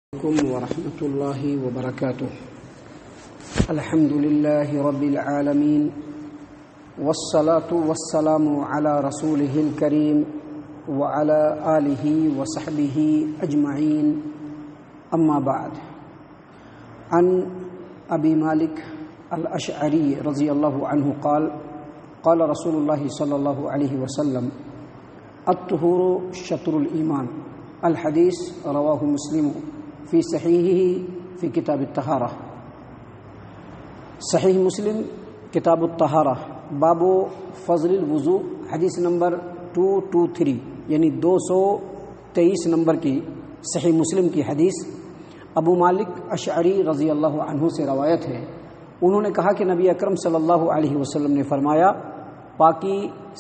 عليكم ورحمة الله وبركاته. الحمد لله رب العالمين والصلاة والسلام على رسوله الكريم وعلى آله وصحبه أجمعين. أما بعد، عن أبي مالك الأشعري رضي الله عنه قال قال رسول الله صلى الله عليه وسلم: الطهور شطر الإيمان. الحديث رواه مسلم فی صحیحہ فی کتاب الطہارہ. صحیح مسلم کتاب الطہارہ باب فضل الوضوء حدیث نمبر 223 یعنی 223 نمبر کی صحیح مسلم کی حدیث ابو مالک اشعری رضی اللہ عنہ سے روایت ہے. انہوں نے کہا کہ نبی اکرم صلی اللہ علیہ وسلم نے فرمایا: پاکی،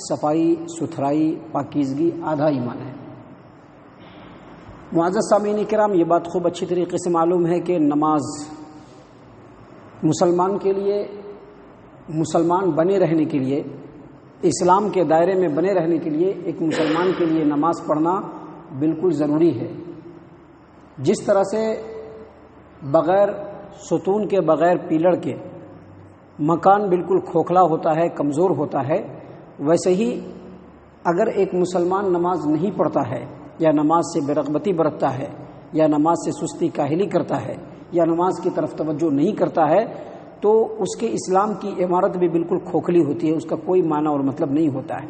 صفائی، ستھرائی، پاکیزگی آدھا ایمان ہے. معزز سامعین کرام، یہ بات خوب اچھی طریقے سے معلوم ہے کہ نماز مسلمان کے لیے، مسلمان بنے رہنے کے لیے، اسلام کے دائرے میں بنے رہنے کے لیے ایک مسلمان کے لیے نماز پڑھنا بالکل ضروری ہے. جس طرح سے بغیر ستون کے، بغیر پیلر کے مکان بالکل کھوکھلا ہوتا ہے، کمزور ہوتا ہے، ویسے ہی اگر ایک مسلمان نماز نہیں پڑھتا ہے یا نماز سے بے رغبتی برتتا ہے یا نماز سے سستی کاہلی کرتا ہے یا نماز کی طرف توجہ نہیں کرتا ہے تو اس کے اسلام کی عمارت بھی بالکل کھوکھلی ہوتی ہے، اس کا کوئی معنی اور مطلب نہیں ہوتا ہے.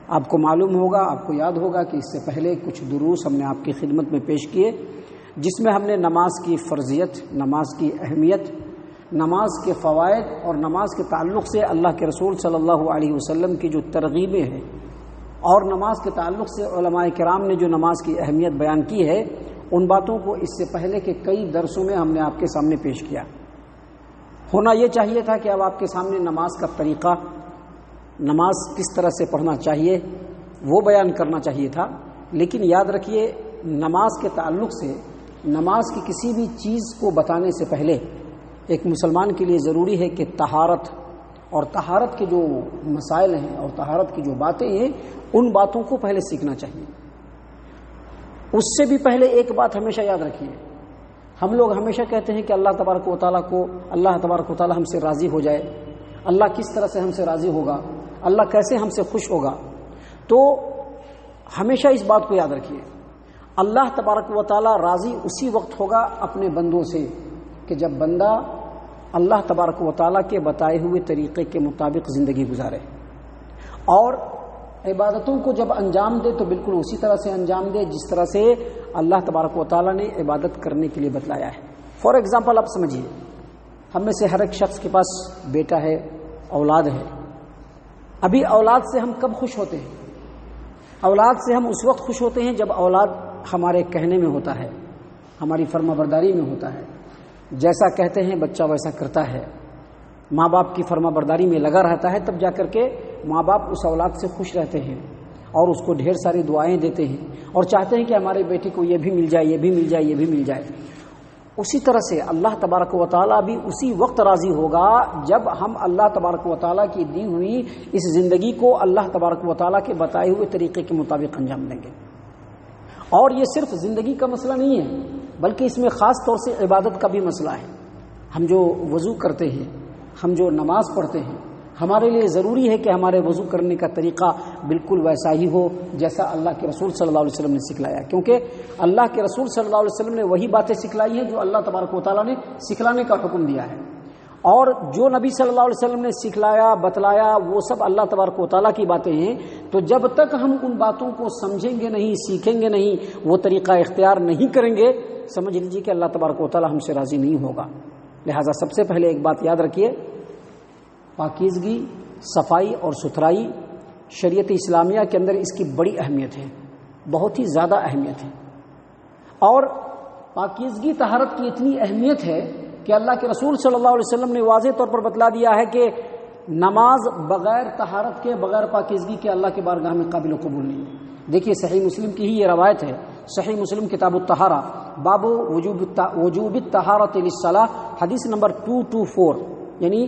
آپ کو معلوم ہوگا، آپ کو یاد ہوگا کہ اس سے پہلے کچھ دروس ہم نے آپ کی خدمت میں پیش کیے جس میں ہم نے نماز کی فرضیت، نماز کی اہمیت، نماز کے فوائد اور نماز کے تعلق سے اللہ کے رسول صلی اللہ علیہ وسلم کی جو ترغیبیں ہیں اور نماز کے تعلق سے علماء کرام نے جو نماز کی اہمیت بیان کی ہے، ان باتوں کو اس سے پہلے کے کئی درسوں میں ہم نے آپ کے سامنے پیش کیا. ہونا یہ چاہیے تھا کہ اب آپ کے سامنے نماز کا طریقہ، نماز کس طرح سے پڑھنا چاہیے وہ بیان کرنا چاہیے تھا. لیکن یاد رکھیے، نماز کے تعلق سے، نماز کی کسی بھی چیز کو بتانے سے پہلے ایک مسلمان کے لیے ضروری ہے کہ طہارت اور طہارت کے جو مسائل ہیں اور طہارت کی جو باتیں ہیں ان باتوں کو پہلے سیکھنا چاہیے. اس سے بھی پہلے ایک بات ہمیشہ یاد رکھیے، ہم لوگ ہمیشہ کہتے ہیں کہ اللہ تبارک و تعالیٰ ہم سے راضی ہو جائے. اللہ کس طرح سے ہم سے راضی ہوگا، اللہ کیسے ہم سے خوش ہوگا؟ تو ہمیشہ اس بات کو یاد رکھیے، اللہ تبارک و تعالیٰ راضی اسی وقت ہوگا اپنے بندوں سے کہ جب بندہ اللہ تبارک و تعالیٰ کے بتائے ہوئے طریقے کے مطابق زندگی گزارے اور عبادتوں کو جب انجام دے تو بالکل اسی طرح سے انجام دے جس طرح سے اللہ تبارک و تعالیٰ نے عبادت کرنے کے لیے بتلایا ہے. فار ایگزامپل آپ سمجھیے، ہم میں سے ہر ایک شخص کے پاس بیٹا ہے، اولاد ہے. ابھی اولاد سے ہم کب خوش ہوتے ہیں؟ اولاد سے ہم اس وقت خوش ہوتے ہیں جب اولاد ہمارے کہنے میں ہوتا ہے، ہماری فرما برداری میں ہوتا ہے. جیسا کہتے ہیں بچہ ویسا کرتا ہے، ماں باپ کی فرما برداری میں لگا رہتا ہے، تب جا کر کے ماں باپ اس اولاد سے خوش رہتے ہیں اور اس کو ڈھیر ساری دعائیں دیتے ہیں اور چاہتے ہیں کہ ہمارے بیٹے کو یہ بھی مل جائے، یہ بھی مل جائے، یہ بھی مل جائے. اسی طرح سے اللہ تبارک و تعالیٰ بھی اسی وقت راضی ہوگا جب ہم اللہ تبارک و تعالیٰ کی دی ہوئی اس زندگی کو اللہ تبارک و تعالیٰ کے بتائے ہوئے طریقے کے مطابق انجام دیں گے. اور یہ صرف زندگی کا مسئلہ نہیں ہے بلکہ اس میں خاص طور سے عبادت کا بھی مسئلہ ہے. ہم جو وضو کرتے ہیں، ہم جو نماز پڑھتے ہیں، ہمارے لیے ضروری ہے کہ ہمارے وضو کرنے کا طریقہ بالکل ویسا ہی ہو جیسا اللہ کے رسول صلی اللہ علیہ وسلم نے سکھلایا، کیونکہ اللہ کے رسول صلی اللہ علیہ وسلم نے وہی باتیں سکھلائی ہیں جو اللہ تبارک و تعالیٰ نے سکھلانے کا حکم دیا ہے. اور جو نبی صلی اللہ علیہ وسلم نے سکھلایا، بتلایا، وہ سب اللہ تبارک و تعالیٰ کی باتیں ہیں. تو جب تک ہم ان باتوں کو سمجھیں گے نہیں، سیکھیں گے نہیں، وہ طریقہ اختیار نہیں کریں گے، سمجھ لیجیے کہ اللہ تبارک و تعالیٰ ہم سے راضی نہیں ہوگا. لہٰذا سب سے پہلے ایک بات یاد رکھیے، پاکیزگی، صفائی اور ستھرائی شریعت اسلامیہ کے اندر اس کی بڑی اہمیت ہے، بہت ہی زیادہ اہمیت ہے. اور پاکیزگی، طہارت کی اتنی اہمیت ہے کہ اللہ کے رسول صلی اللہ علیہ وسلم نے واضح طور پر بتلا دیا ہے کہ نماز بغیر طہارت کے، بغیر پاکیزگی کے اللہ کے بارگاہ میں قابل و قبول نہیں ہے. دیکھیے صحیح مسلم کی ہی یہ روایت ہے، صحیح مسلم کتاب الطہارہ باب وجوب الطہارۃ للصلاۃ حدیث نمبر 224 یعنی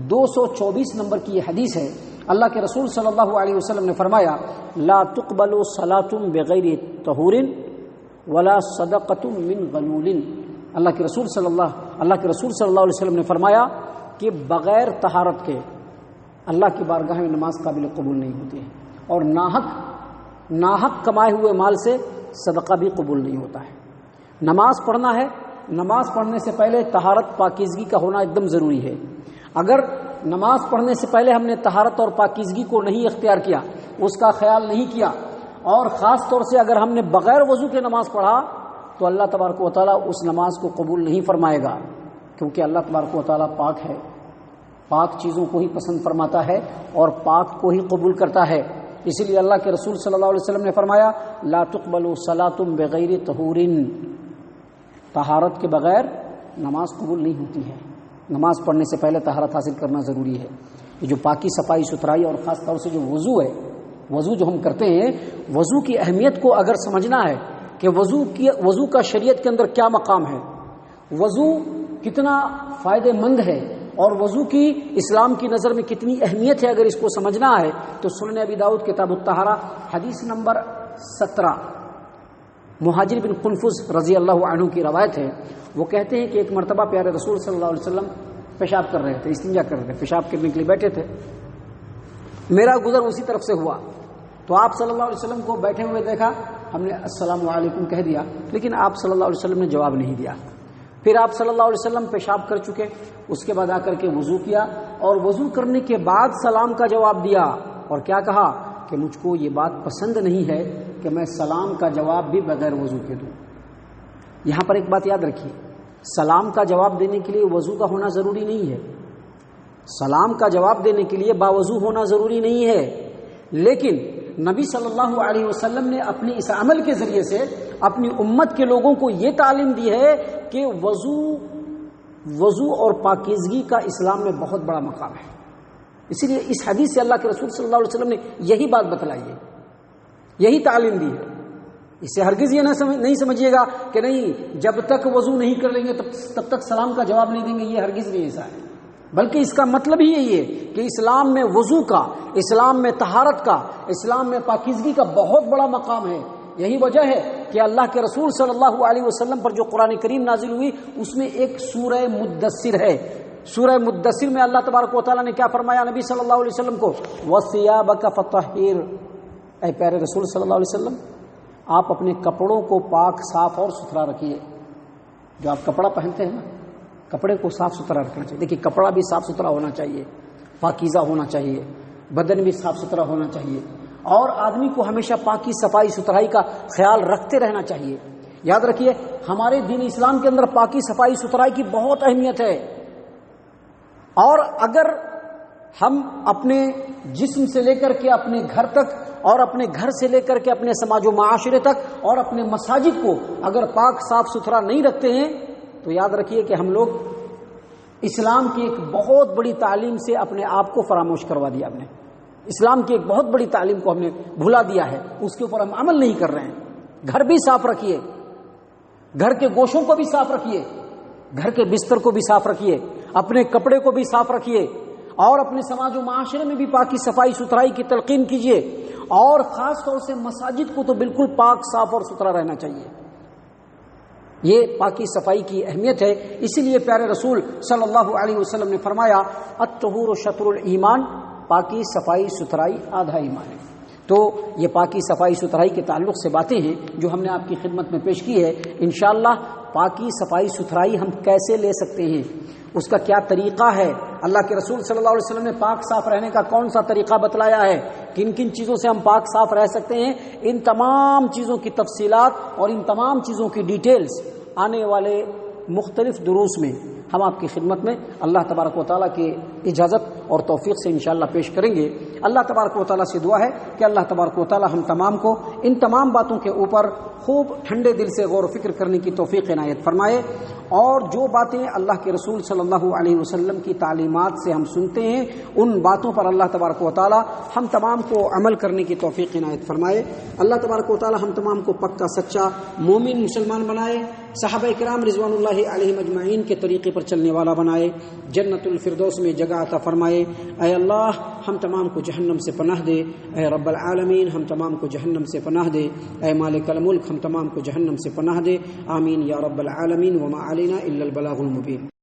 224 نمبر کی یہ حدیث ہے. اللہ کے رسول صلی اللہ علیہ وسلم نے فرمایا: لا تقبل صلاۃ بغیر طہور ولا صدقۃ من غلول۔ اللہ کے رسول صلی اللہ علیہ وسلم نے فرمایا کہ بغیر طہارت کے اللہ کی بارگاہ میں نماز قابل قبول نہیں ہوتی ہے، اور ناحق کمائے ہوئے مال سے صدقہ بھی قبول نہیں ہوتا ہے۔ نماز پڑھنا ہے، نماز پڑھنے سے پہلے طہارت پاکیزگی کا ہونا ایک دم ضروری ہے۔ اگر نماز پڑھنے سے پہلے ہم نے طہارت اور پاکیزگی کو نہیں اختیار کیا، اس کا خیال نہیں کیا، اور خاص طور سے اگر ہم نے بغیر وضو کے نماز پڑھا تو اللہ تبارک و تعالیٰ اس نماز کو قبول نہیں فرمائے گا، کیونکہ اللہ تبارک و تعالیٰ پاک ہے، پاک چیزوں کو ہی پسند فرماتا ہے اور پاک کو ہی قبول کرتا ہے۔ اسی لیے اللہ کے رسول صلی اللہ علیہ وسلم نے فرمایا لا تقبل صلاۃ بغیر طہور، طہارت کے بغیر نماز قبول نہیں ہوتی ہے۔ نماز پڑھنے سے پہلے طہارت حاصل کرنا ضروری ہے۔ یہ جو پاکی صفائی ستھرائی اور خاص طور سے جو وضو ہے، وضو جو ہم کرتے ہیں، وضو کی اہمیت کو اگر سمجھنا ہے کہ وضو کا شریعت کے اندر کیا مقام ہے، وضو کتنا فائدہ مند ہے، اور وضو کی اسلام کی نظر میں کتنی اہمیت ہے، اگر اس کو سمجھنا ہے تو سنن ابی داؤد کتاب الطہارہ حدیث نمبر 17 مہاجر بن قنفذ رضی اللہ عنہ کی روایت ہے۔ وہ کہتے ہیں کہ ایک مرتبہ پیارے رسول صلی اللہ علیہ وسلم پیشاب کر رہے تھے، استنجا کر رہے تھے، پیشاب کرنے کے لیے بیٹھے تھے، میرا گزر اسی طرف سے ہوا تو آپ صلی اللہ علیہ وسلم کو بیٹھے ہوئے دیکھا، ہم نے السلام علیکم کہہ دیا، لیکن آپ صلی اللہ علیہ وسلم نے جواب نہیں دیا۔ پھر آپ صلی اللہ علیہ وسلم پیشاب کر چکے، اس کے بعد آ کر کے وضو کیا، اور وضو کرنے کے بعد سلام کا جواب دیا، اور کیا کہا کہ مجھ کو یہ بات پسند نہیں ہے کہ میں سلام کا جواب بھی بغیر وضو کے دوں۔ یہاں پر ایک بات یاد رکھیے، سلام کا جواب دینے کے لیے وضو کا ہونا ضروری نہیں ہے، سلام کا جواب دینے کے لیے باوضو ہونا ضروری نہیں ہے، لیکن نبی صلی اللہ علیہ وسلم نے اپنے اس عمل کے ذریعے سے اپنی امت کے لوگوں کو یہ تعلیم دی ہے کہ وضو اور پاکیزگی کا اسلام میں بہت بڑا مقام ہے۔ اسی لیے اس حدیث سے اللہ کے رسول صلی اللہ علیہ وسلم نے یہی بات بتلائی ہے، یہی تعلیم دی ہے۔ اسے ہرگز یہ نہیں سمجھیے گا کہ نہیں جب تک وضو نہیں کر لیں گے تب تک سلام کا جواب نہیں دیں گے، یہ ہرگز نہیں ایسا ہے، بلکہ اس کا مطلب ہی یہی ہے کہ اسلام میں وضو کا، اسلام میں طہارت کا، اسلام میں پاکیزگی کا بہت بڑا مقام ہے۔ یہی وجہ ہے کہ اللہ کے رسول صلی اللہ علیہ وسلم پر جو قرآن کریم نازل ہوئی اس میں ایک سورہ مدثر ہے۔ سورہ مدثر میں اللہ تبارک و تعالیٰ نے کیا فرمایا نبی صلی اللہ علیہ وسلم کو؟ وَثِيَابَكَ فَطَهِّرْ، اے پیارے رسول صلی اللہ علیہ وسلم آپ اپنے کپڑوں کو پاک صاف اور ستھرا رکھیے۔ جو آپ کپڑا پہنتے ہیں نا، کپڑے کو صاف ستھرا رکھنا چاہیے۔ دیکھیے کپڑا بھی صاف ستھرا ہونا چاہیے، پاکیزہ ہونا چاہیے، بدن بھی صاف ستھرا ہونا چاہیے، اور آدمی کو ہمیشہ پاکی صفائی ستھرائی کا خیال رکھتے رہنا چاہیے۔ یاد رکھیے ہمارے دین اسلام کے اندر پاکی صفائی ستھرائی کی بہت اہمیت ہے، اور اگر ہم اپنے جسم سے لے کر کے اپنے گھر تک، اور اپنے گھر سے لے کر کے اپنے سماج و معاشرے تک، اور اپنے مساجد کو اگر پاک صاف ستھرا نہیں رکھتے ہیں تو یاد رکھیے کہ ہم لوگ اسلام کی ایک بہت بڑی تعلیم سے اپنے آپ کو فراموش کروا دیا۔ ہم نے اسلام کی ایک بہت بڑی تعلیم کو ہم نے بھلا دیا ہے، اس کے اوپر ہم عمل نہیں کر رہے ہیں۔ گھر بھی صاف رکھیے، گھر کے گوشوں کو بھی صاف رکھیے، گھر کے بستر کو بھی صاف رکھیے، اپنے کپڑے کو بھی صاف رکھیے، اور اپنے سماج و معاشرے میں بھی پاکی صفائی ستھرائی کی تلقین کیجیے، اور خاص طور سے مساجد کو تو بالکل پاک صاف اور ستھرا رہنا چاہیے۔ یہ پاکی صفائی کی اہمیت ہے۔ اسی لیے پیارے رسول صلی اللہ علیہ وسلم نے فرمایا الطہور شطر الایمان، پاکی صفائی ستھرائی آدھا ایمان ہے۔ تو یہ پاکی صفائی ستھرائی کے تعلق سے باتیں ہیں جو ہم نے آپ کی خدمت میں پیش کی ہے۔ انشاءاللہ پاکی صفائی ستھرائی ہم کیسے لے سکتے ہیں، اس کا کیا طریقہ ہے، اللہ کے رسول صلی اللہ علیہ وسلم نے پاک صاف رہنے کا کون سا طریقہ بتلایا ہے، کن کن چیزوں سے ہم پاک صاف رہ سکتے ہیں، ان تمام چیزوں کی تفصیلات اور ان تمام چیزوں کی ڈیٹیلز آنے والے مختلف دروس میں ہم آپ کی خدمت میں اللہ تبارک و تعالیٰ کی اجازت اور توفیق سے انشاءاللہ پیش کریں گے۔ اللہ تبارک و تعالیٰ سے دعا ہے کہ اللہ تبارک و تعالیٰ ہم تمام کو ان تمام باتوں کے اوپر خوب ٹھنڈے دل سے غور و فکر کرنے کی توفیق عنایت فرمائے، اور جو باتیں اللہ کے رسول صلی اللہ علیہ وسلم کی تعلیمات سے ہم سنتے ہیں ان باتوں پر اللہ تبارک و تعالیٰ ہم تمام کو عمل کرنے کی توفیق عنایت فرمائے۔ اللہ تبارک و تعالیٰ ہم تمام کو پکا سچا مومن مسلمان بنائے، صحابہ کرام رضوان اللہ علیہم اجمعین کے طریقے پر چلنے والا بنائے، جنت الفردوس میں جگہ عطا فرمائے۔ اے اللہ ہم تمام کو جہنم سے پناہ دے، اے رب العالمین ہم تمام کو جہنم سے پناہ دے، اے مالک الملک ہم تمام کو جہنم سے پناہ دے، آمین یا رب العالمین۔ وما علینا الا البلاغ المبین۔